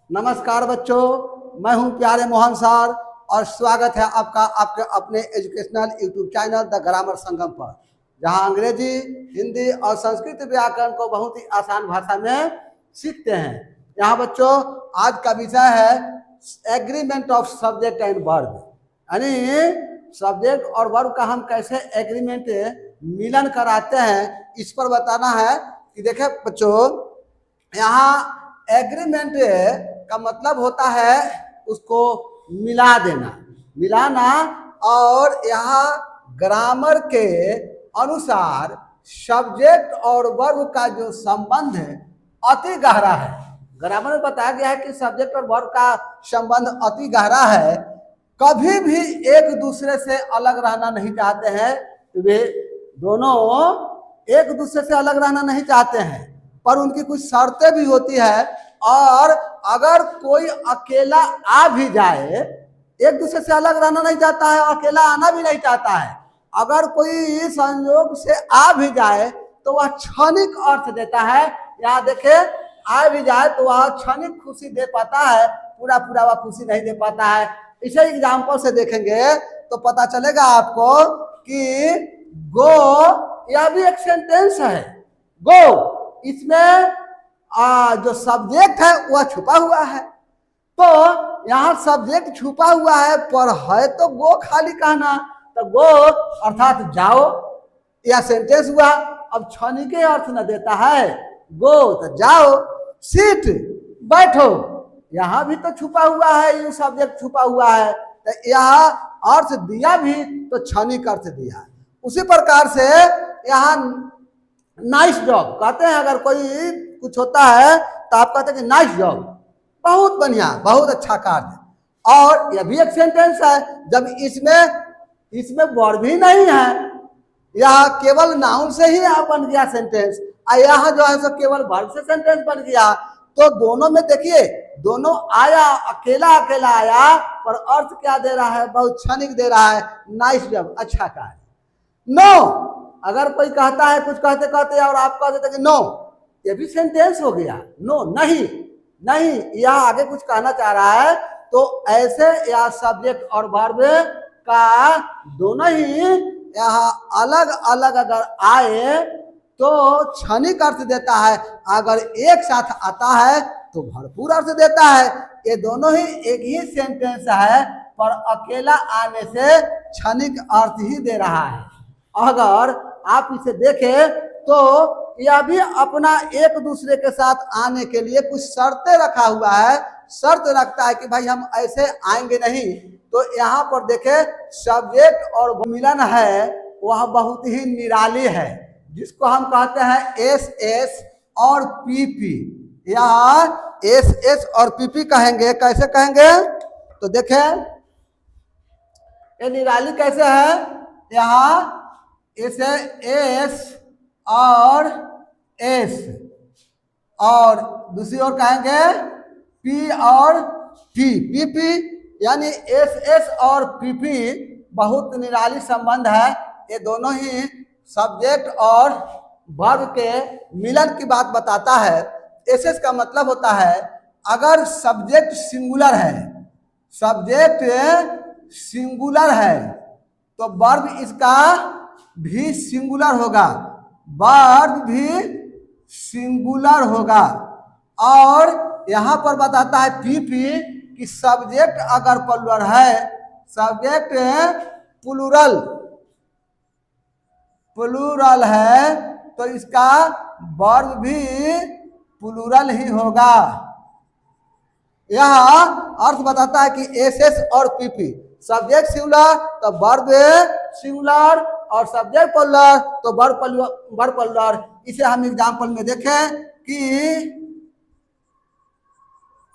नमस्कार बच्चों, मैं हूं प्यारे मोहन सर और स्वागत है आपका आपके अपने educational YouTube channel the grammar Sangam पर, जहां अंग्रेजी, हिंदी और संस्कृत व्याकरण को बहुत ही आसान भाषा में सीखते हैं। यहाँ बच्चों आज का विषय है agreement of subject and verb, यानी सब्जेक्ट और वर्ब का हम कैसे एग्रीमेंट मिलन कराते हैं, इस पर बताना है। कि देखे बच्चों, यहाँ एग्रीमेंट का मतलब होता है उसको मिला देना, मिलाना। और यहाँ ग्रामर के अनुसार सब्जेक्ट और वर्ब का जो संबंध है अति गहरा है। ग्रामर में बताया गया है कि सब्जेक्ट और वर्ब का संबंध अति गहरा है। कभी भी एक दूसरे से अलग रहना नहीं चाहते हैं, वे दोनों एक दूसरे से अलग रहना नहीं चाहते हैं, पर उनकी कुछ शर्तें भी होती है। और अगर कोई अकेला आ भी जाए, एक दूसरे से अलग रहना नहीं चाहता है, अकेला आना भी नहीं चाहता है, अगर कोई संयोग से आ भी जाए तो वह क्षणिक अर्थ देता है। यहाँ देखे, आ भी जाए तो वह क्षणिक खुशी दे पाता है, पूरा पूरा वह खुशी नहीं दे पाता है। इसे एग्जाम्पल से देखेंगे तो पता चलेगा आपको कि गो यह भी एक सेंटेंस है। गो, इसमें जो सब्जेक्ट है वह छुपा हुआ है, तो यहाँ सब्जेक्ट छुपा हुआ है पर है तो गो खाली कहना, तो गो अर्थात जाओ, यह सेंटेंस हुआ। अब क्षणिक अर्थ न देता है, गो तो जाओ, सीट बैठो, यहाँ भी तो छुपा हुआ है, ये सब्जेक्ट छुपा हुआ है, तो यह अर्थ दिया भी तो क्षणिक अर्थ दिया। उसी प्रकार से यहाँ नाइस जॉब कहते हैं, अगर कोई कुछ होता है तो आप कहते हैं कि नाइस जॉब, बहुत बढ़िया, बहुत अच्छा कार्य। और यह भी एक सेंटेंस है, जब इसमें वर्ब भी नहीं है, यह केवल नाउन से ही बन गया सेंटेंस, और यहाँ जो है सो केवल वर्ब से सेंटेंस बन गया। तो दोनों में देखिए, दोनों आया, अकेला अकेला आया, पर अर्थ क्या दे रहा है, बहुत क्षणिक दे रहा है, नाइस जॉब, अच्छा कार्य। नो, अगर कोई कहता है कुछ कहते कहते और आप कह देते कि नो, ये भी सेंटेंस हो गया। नो, नहीं, नहीं, यह आगे कुछ कहना चाह रहा है। तो ऐसे या सब्जेक्ट और वर्ब का दोनों ही यहाँ अलग अलग अगर आए तो क्षणिक अर्थ देता है, अगर एक साथ आता है तो भरपूर अर्थ देता है। ये दोनों ही एक ही सेंटेंस है, पर अकेला आने से क्षणिक अर्थ ही दे रहा है। अगर आप इसे देखें तो यह भी अपना एक दूसरे के साथ आने के लिए कुछ शर्तें रखा हुआ है, शर्त रखता है कि भाई हम ऐसे आएंगे नहीं। तो यहाँ पर देखे, सब्जेक्ट और मिलन है वह बहुत ही निराली है, जिसको हम कहते हैं एस एस और पीपी। यहाँ एस एस और पीपी कहेंगे, कैसे कहेंगे तो देखे, ये निराली कैसे है। यहाँ इसे एस और एस, और दूसरी ओर कहेंगे पी और पी, पीपी, यानी एस एस और पीपी बहुत निराली संबंध है। ये दोनों ही सब्जेक्ट और वर्ब के मिलन की बात बताता है। एस एस का मतलब होता है, अगर सब्जेक्ट सिंगुलर है, सब्जेक्ट सिंगुलर है तो वर्ब इसका भी सिंगुलर होगा, वर्ब भी सिंगुलर होगा। और यहाँ पर बताता है पीपी कि सब्जेक्ट अगर प्लूरल है, सब्जेक्ट प्लूरल है तो इसका वर्ब भी प्लूरल ही होगा। यह अर्थ बताता है कि एस एस और पीपी, सब्जेक्ट सिंगुलर तो वर्ब सिंगुलर, और सब्जेक्ट प्लूरल तो वर्ब प्लूरल। इसे हम एग्जाम्पल में देखें कि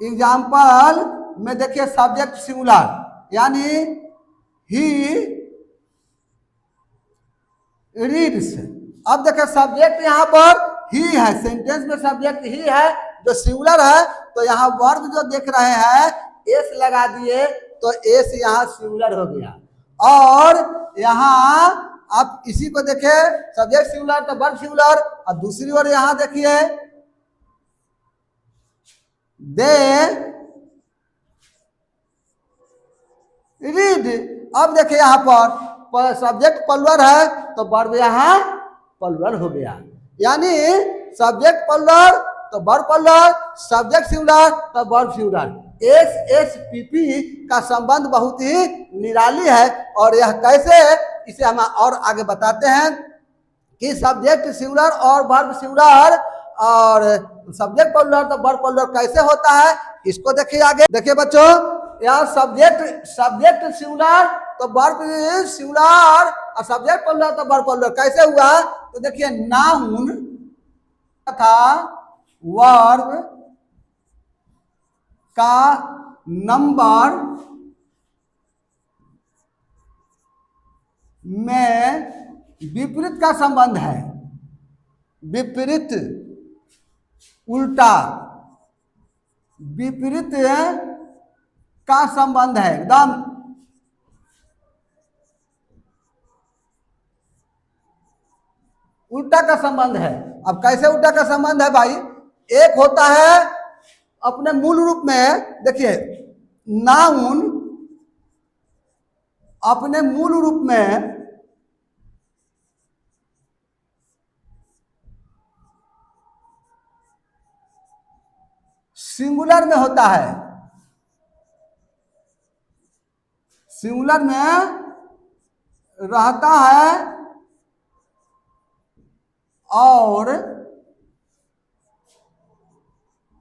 एग्जाम्पल में देखिए, सब्जेक्ट सिंगुलर यानी ही रीड्स। अब देखिए सब्जेक्ट यहाँ पर ही है, सेंटेंस में सब्जेक्ट ही है जो सिंगुलर है, तो यहाँ वर्ब जो देख रहे हैं एस लगा दिए तो एस यहाँ सिंगुलर हो गया। और यहाँ आप इसी को देखे, सब्जेक्ट सिंगुलर तो वर्ब सिंगुलर, और दूसरी ओर यहाँ देखिए दे अब देखिए यहाँ पर सब्जेक्ट प्लुरल है तो वर्ब यहाँ प्लुरल हो गया, यानी सब्जेक्ट प्लुरल तो वर्ब प्लुरल, सब्जेक्ट सिंगुलर तो वर्ब सिंगुलर। SSPP का संबंध बहुत ही निराली है, और यह कैसे, इसे हम और आगे बताते हैं कि सब्जेक्ट सिंगुलर और वर्ब सिंगुलर और सब्जेक्ट प्लुरल तो वर्ब प्लुरल कैसे होता है, इसको देखिए आगे। देखिए बच्चों, यार सब्जेक्ट सिंगुलर तो वर्ब सिंगुलर और सब्जेक्ट प्लुरल तो वर्ब प्लुरल कैसे हुआ, तो देखिए नाउन तथा वर्ब का नंबर में विपरीत का संबंध है, विपरीत उल्टा विपरीत का संबंध है, एकदम उल्टा का संबंध है। अब कैसे उल्टा का संबंध है भाई, एक होता है अपने मूल रूप में, देखिए नाउन अपने मूल रूप में सिंगुलर में होता है, सिंगुलर में रहता है और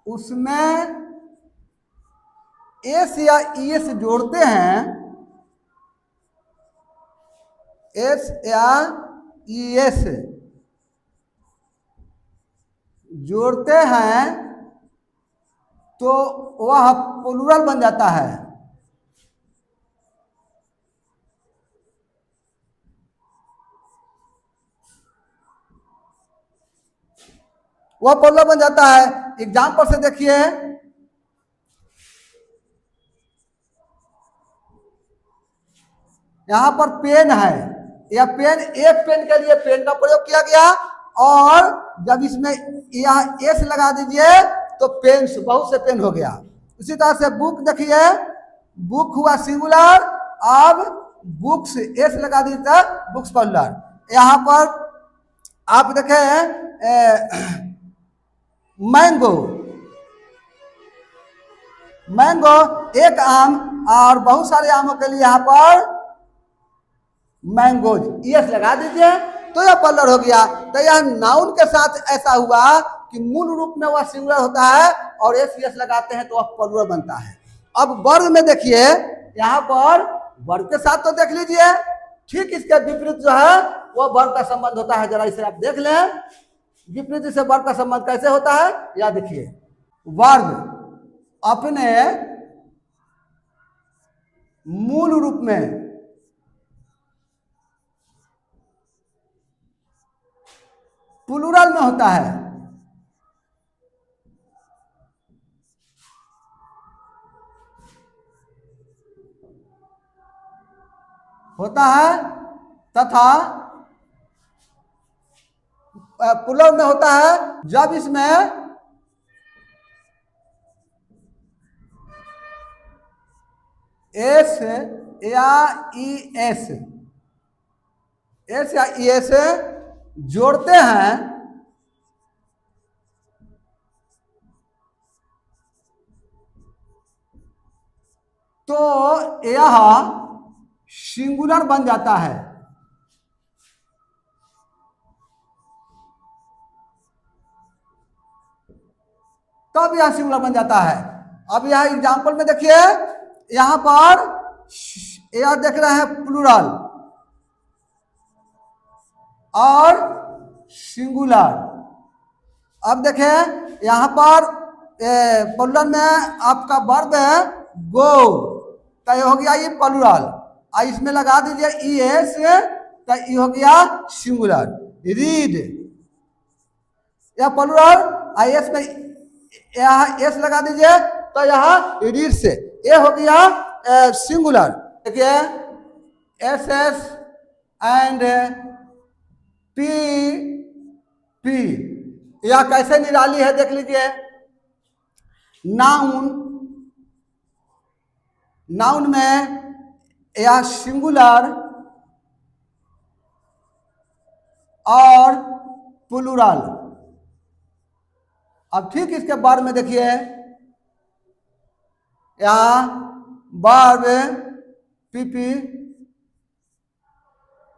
उसमें एस या ईएस जोड़ते हैं, एस या ईएस जोड़ते हैं तो वह प्लुरल बन जाता है। वह प्लुरल बन जाता है। एग्जाम्पल से देखिए, यहां पर पेन है, यह पेन, एक पेन के लिए पेन का प्रयोग किया गया, और जब इसमें यह एस लगा दीजिए तो पेन्स, बहुत से पेन हो गया। उसी तरह से बुक देखिए, बुक हुआ सिंगुलर, अब बुक्स एस लगा दीजिए तो बुक्स प्लुरल। यहाँ पर आप देखें मैंगो, मैंगो एक आम, और बहुत सारे आमों के लिए यहाँ पर मैंगोज एस लगा दीजिए तो यह प्लुरल हो गया। तो यह नाउन के साथ ऐसा हुआ कि मूल रूप में वह सिंगुलर होता है और एस लगाते हैं तो वह प्लुरल बनता है। अब वर्ग में देखिए, यहाँ पर वर्ग के साथ तो देख लीजिए, ठीक इसके विपरीत जो है वह वर्ग का संबंध होता है। जरा इसे आप देख लें, विपरीत से वर्ग का संबंध कैसे होता है, या देखिए वर्ग अपने मूल रूप में प्लुरल में होता है, तथा प्लुरल में होता है जब इसमें एस या ई एस जोड़ते हैं तो यह सिंगुलर बन जाता है। तब यह सिंगुलर बन जाता है। अब यह एग्जाम्पल में देखिए, यहां पर यह देख रहे हैं प्लुरल और सिंगुलर। अब देखें यहां पर प्लुरल में आपका वर्ब है गो, तो ये हो गया ये प्लुरल, और इसमें लगा दीजिए ई एस तो ये हो गया सिंगुलर। रीड, यह प्लुरल, आई एस में यहाँ एस लगा दीजिए तो यहाँ रीड से ये हो गया सिंगुलर। देखिए S S and P P, यह कैसे निराली है देख लीजिए। नाउन, नाउन में या सिंगुलर और प्लूरल। अब ठीक इसके बाद में देखिए यहाँ वर्ब पीपी,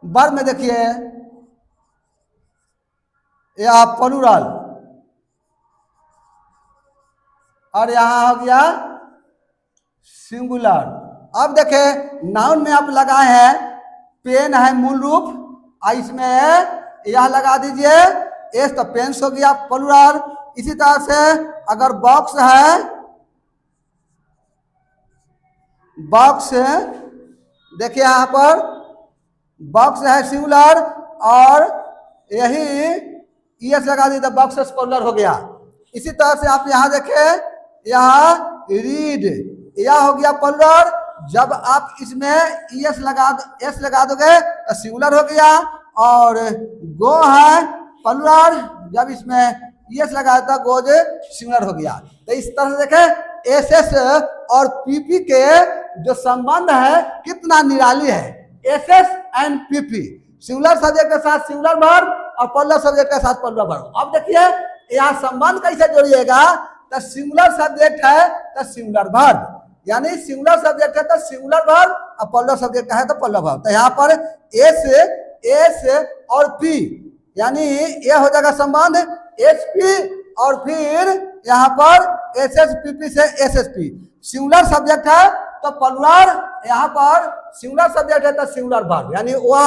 वर्ब में देखिए या प्लूरल और यहां हो गया सिंगुलर। अब देखें नाउन में आप लगाए हैं पेन है मूल रूप, इसमें यह लगा दीजिए एस, तो पेन्स हो गया प्लूरल। इसी तरह से अगर बॉक्स है, बॉक्स देखिए यहां पर बॉक्स है सिंगुलर और यही एस लगा दीजिए, बॉक्सेस प्लूरल हो गया। इसी तरह से आप यहां देखें, यहां रीड यह हो गया प्लूरल, जब आप इसमें एस लगा दोगे तो सिंगुलर हो गया। और गो है प्लूरल, जब इसमें एस लगा देता गोज सिंगुलर हो गया। तो इस तरह से देखें एस एस और पीपी के जो संबंध है कितना निराली है। S S and PP, singular subject के साथ सिंगुलर वर्ब और प्लूरल सब्जेक्ट के साथ प्लूरल वर्ब। अब देखिए यहाँ संबंध कैसे जोड़िएगा, तो सिंगुलर सब्जेक्ट है तो सिंगुलर वर्ब, यानी सिंगुलर सब्जेक्ट है तो सिंगुलर वर्ब और प्लूरल सब्जेक्ट है तो प्लूरल वर्ब। तो यहाँ पर एस और पी, यानी ये हो जाएगा संबंध एस पी और फिर यहाँ पर एस एस पी पी से S S P. Singular subject है तो प्लूरल, यहाँ पर सिंगुलर सब्जेक्ट है तो सिंगुलर वर्ब, यानी वह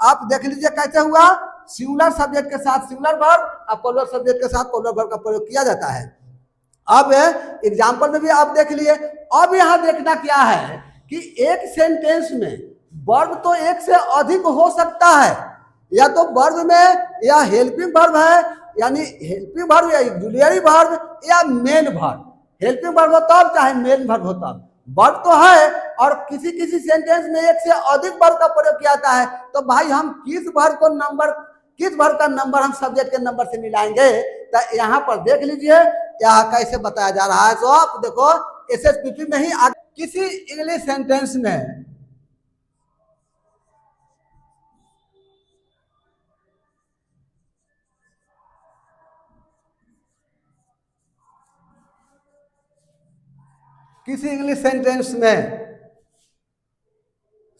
आप देख लीजिए कैसे हुआ, सिंगुलर सब्जेक्ट के साथ सिंगुलर वर्ब और प्लूरल सब्जेक्ट के साथ प्लूरल वर्ब का प्रयोग किया जाता है। अब एग्जाम्पल में भी आप देख लिए। अब यहाँ देखना क्या है कि एक सेंटेंस में वर्ब तो एक से अधिक हो सकता है, या तो वर्ब में या हेल्पिंग वर्ब है, यानी हेल्पिंग वर्ब या ऑक्सिलरी वर्ब या मेन वर्ब। हेल्पिंग वर्ब हो तब चाहे मेन वर्ब हो तब, वर्ब तो है और किसी किसी सेंटेंस में एक से अधिक वर्ब का प्रयोग किया जाता है। तो भाई हम किस वर्ब का नंबर हम सब्जेक्ट के नंबर से मिलाएंगे, तो यहाँ पर देख लीजिए यहाँ कैसे बताया जा रहा है। तो आप देखो एसएसपीपी में ही किसी इंग्लिश सेंटेंस में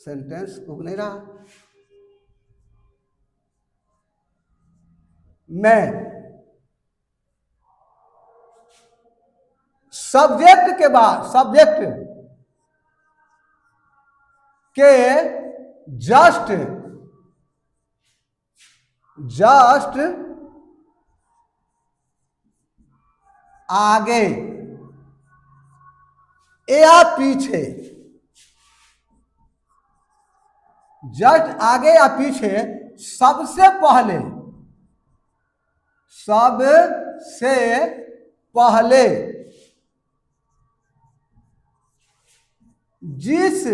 सेंटेंस उग नहीं रहा, मैं सब्जेक्ट के बाद सब्जेक्ट के जस्ट आगे या पीछे, जस्ट आगे या पीछे सबसे पहले जिस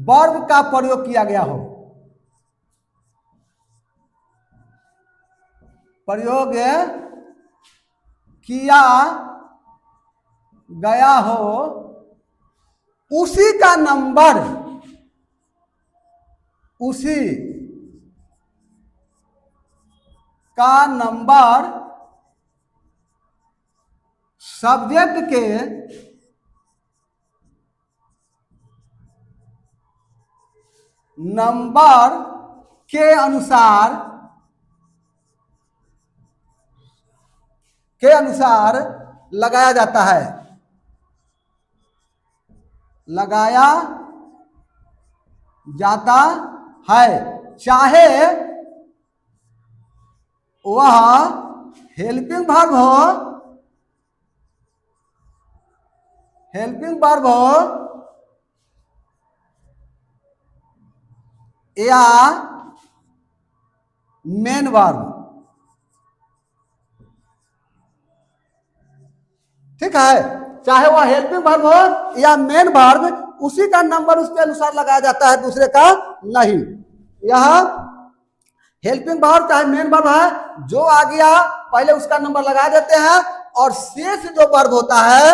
वर्ब का प्रयोग किया गया हो, उसी का नंबर सब्जेक्ट के नंबर के अनुसार लगाया जाता है, चाहे वह हेल्पिंग वर्ब हो या मेन वर्ब। ठीक है, चाहे वह हेल्पिंग वर्ब हो या मेन वर्ब, उसी का नंबर उसके अनुसार लगाया जाता है, दूसरे का नहीं। यह हेल्पिंग वर्ब चाहे मेन वर्ब है, जो आ गया पहले उसका नंबर लगा देते हैं, और शेष जो वर्ब होता है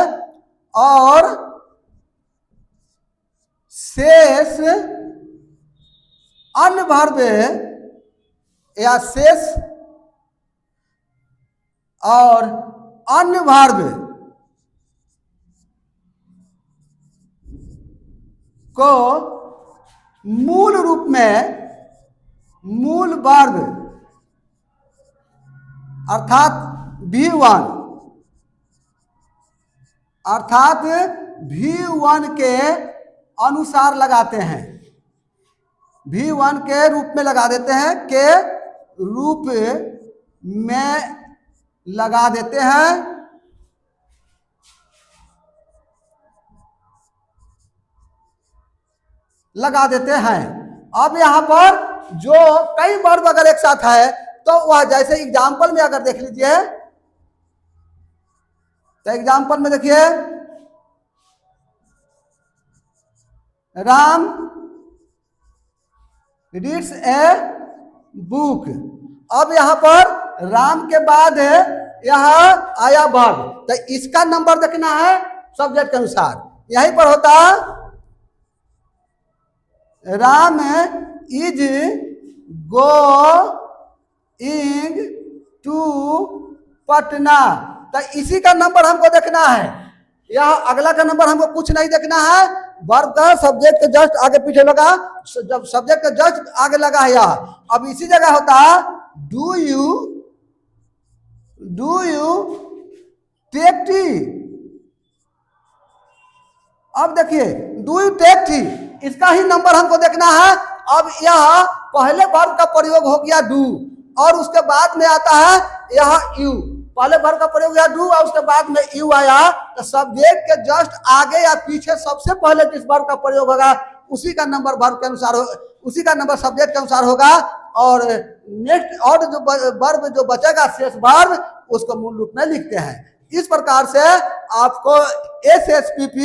और शेष अन्य वर्ब या शेष और अन्य वर्ब को मूल रूप में मूल वर्ब अर्थात V1 के अनुसार लगाते हैं, V1 के रूप में लगा देते हैं, के रूप में लगा देते हैं। लगा देते हैं। अब यहां पर जो कई वर्ब अगर एक साथ है तो वह, जैसे एग्जाम्पल में अगर देख लीजिए, तो एग्जाम्पल में देखिए, राम रीड्स ए बुक। अब यहां पर राम के बाद यहां आया वर्ब, तो इसका नंबर देखना है सब्जेक्ट के अनुसार। यहीं पर होता Ram is going to Patna, तो इसी का नंबर हमको देखना है। यह अगला का नंबर हमको कुछ नहीं देखना है। वर्ब का सब्जेक्ट के जस्ट आगे पीछे लगा, जब सब्जेक्ट के जस्ट आगे लगा है यह। अब इसी जगह होता डू यू टेक टी। अब देखिए डू यू टेक टी, इसका ही नंबर हमको देखना है। अब यह पहले वर्ब का प्रयोग हो गया डू, और उसके बाद में आता है यह यू। पहले वर्ब का प्रयोग हुआ डू और उसके बाद में यू आया, तो सब्जेक्ट के जस्ट आगे या पीछे सबसे पहले जिस वर्ब का प्रयोग होगा उसी का नंबर वर्ब के अनुसार उसी का नंबर सब्जेक्ट के अनुसार होगा। और नेक्स्ट और जो वर्ब जो बचेगा शेष वर्ब, उसको मूल रूप में लिखते हैं। इस प्रकार से आपको SSPP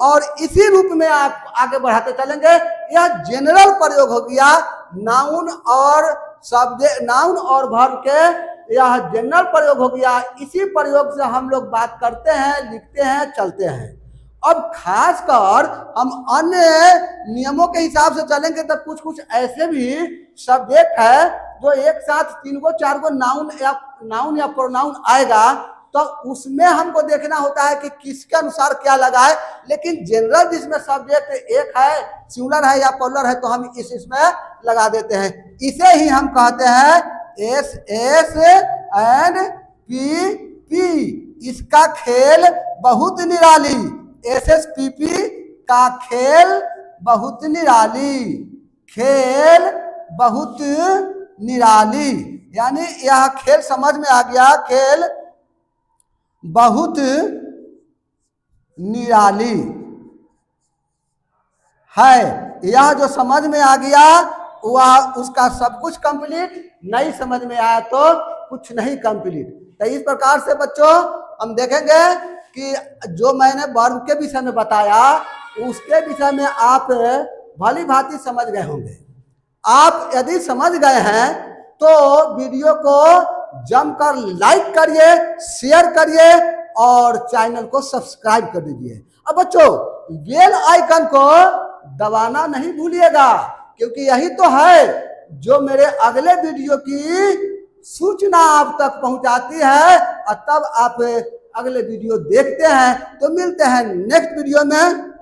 और इसी रूप में आप आगे बढ़ाते चलेंगे। यह जनरल प्रयोग हो गया नाउन और सब्जेक्ट, नाउन और वर्ब के, यह जनरल प्रयोग हो गया। इसी प्रयोग से हम लोग बात करते हैं, लिखते हैं, चलते हैं। अब खासकर हम अन्य नियमों के हिसाब से चलेंगे तो कुछ कुछ ऐसे भी सब्जेक्ट है जो एक साथ 3 गो 4 गो नाउन या प्रोनाउन आएगा, तो उसमें हमको देखना होता है कि किसके अनुसार क्या लगा है। लेकिन जनरल जिसमें सब्जेक्ट एक है, सिंगुलर है या प्लूरल है, तो हम इसमें लगा देते हैं। इसे ही हम कहते हैं SSNP। इसका खेल बहुत निराली, SSPP का खेल बहुत निराली, खेल बहुत निराली, यानी यह खेल समझ में आ गया, खेल बहुत निराली है। यह जो समझ में आ गया वह उसका सब कुछ कंप्लीट, नहीं समझ में आया तो कुछ नहीं कंप्लीट। तो इस प्रकार से बच्चों हम देखेंगे कि जो मैंने वर्ब के विषय में बताया उसके विषय में आप भली भांति समझ गए होंगे। आप यदि समझ गए हैं तो वीडियो को जमकर लाइक करिए, शेयर करिए और चैनल को सब्सक्राइब कर दीजिए। अब बच्चों बेल आइकन को दबाना नहीं भूलिएगा, क्योंकि यही तो है जो मेरे अगले वीडियो की सूचना आप तक पहुंचाती है, और तब आप अगले वीडियो देखते हैं। तो मिलते हैं नेक्स्ट वीडियो में।